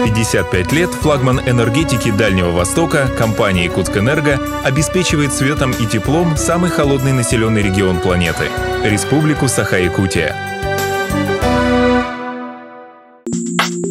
55 лет флагман энергетики Дальнего Востока, компания «Якутскэнерго», обеспечивает светом и теплом самый холодный населенный регион планеты – Республику Саха-Якутия.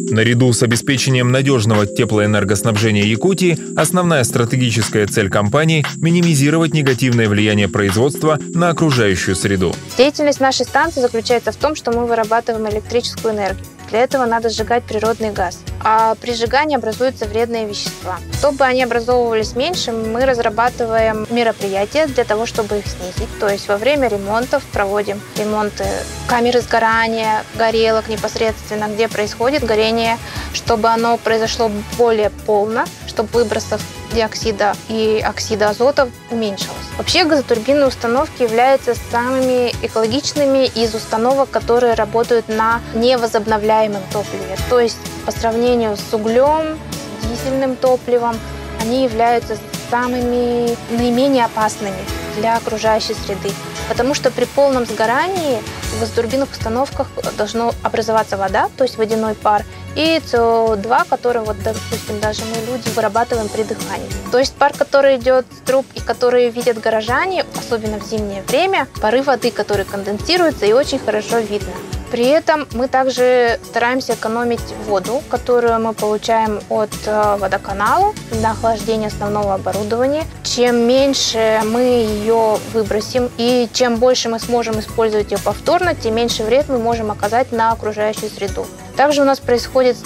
Наряду с обеспечением надежного теплоэнергоснабжения Якутии, основная стратегическая цель компании – минимизировать негативное влияние производства на окружающую среду. Деятельность нашей станции заключается в том, что мы вырабатываем электрическую энергию. Для этого надо сжигать природный газ. А при сжигании образуются вредные вещества. Чтобы они образовывались меньше, мы разрабатываем мероприятия для того, чтобы их снизить. То есть во время ремонтов проводим ремонты камеры сгорания, горелок непосредственно, где происходит горение, чтобы оно произошло более полно, чтобы выбросов диоксида и оксида азота уменьшилось. Вообще газотурбинные установки являются самыми экологичными из установок, которые работают на невозобновляемом топливе. То есть по сравнению с углем, с дизельным топливом, они являются самыми наименее опасными для окружающей среды. Потому что при полном сгорании в газотурбинных установках должно образоваться вода, то есть водяной пар, и СО2, который, допустим, даже мы, люди, вырабатываем при дыхании. То есть пар, который идет с труб и который видят горожане, особенно в зимнее время, пары воды, которые конденсируются, и очень хорошо видно. При этом мы также стараемся экономить воду, которую мы получаем от водоканала для охлаждения основного оборудования. Чем меньше мы ее выбросим и чем больше мы сможем использовать ее повторно, тем меньше вред мы можем оказать на окружающую среду. Также у нас происходит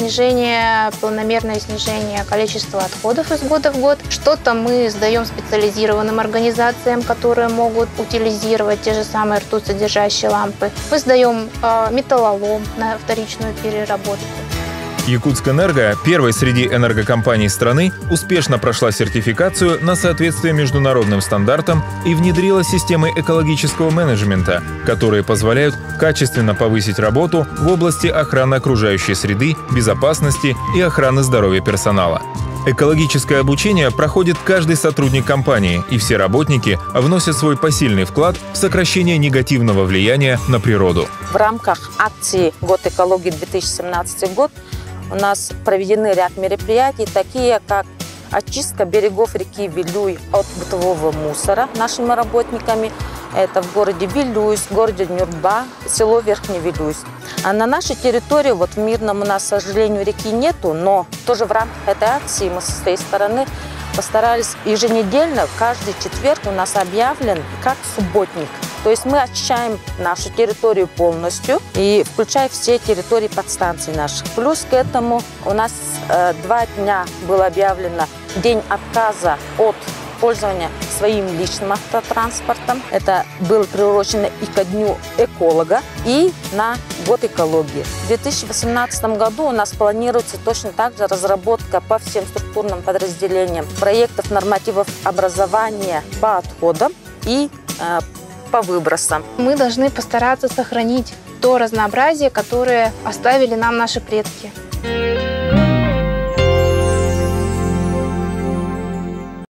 планомерное снижение количества отходов из года в год. Что-то мы сдаем специализированным организациям, которые могут утилизировать те же самые ртуть-содержащие лампы. Мы сдаем металлолом на вторичную переработку. «Якутскэнерго», первой среди энергокомпаний страны, успешно прошла сертификацию на соответствие международным стандартам и внедрила системы экологического менеджмента, которые позволяют качественно повысить работу в области охраны окружающей среды, безопасности и охраны здоровья персонала. Экологическое обучение проходит каждый сотрудник компании, и все работники вносят свой посильный вклад в сокращение негативного влияния на природу. В рамках акции «Год экологии 2017 год» у нас проведены ряд мероприятий, такие как очистка берегов реки Вилюй от бытового мусора нашими работниками. Это в городе Вилюйск, в городе Нюрба, село Верхневилюйск. А на нашей территории, в Мирном у нас, к сожалению, реки нету, но тоже в рамках этой акции мы со своей стороны постарались еженедельно, каждый четверг у нас объявлен как субботник. То есть мы очищаем нашу территорию полностью и включая все территории подстанций наших. Плюс к этому у нас 2 дня было объявлено день отказа от пользования своим личным автотранспортом. Это было приурочено и ко дню эколога, и на год экологии. В 2018 году у нас планируется точно так же разработка по всем структурным подразделениям проектов нормативов образования по отходам и по выбросам. Мы должны постараться сохранить то разнообразие, которое оставили нам наши предки.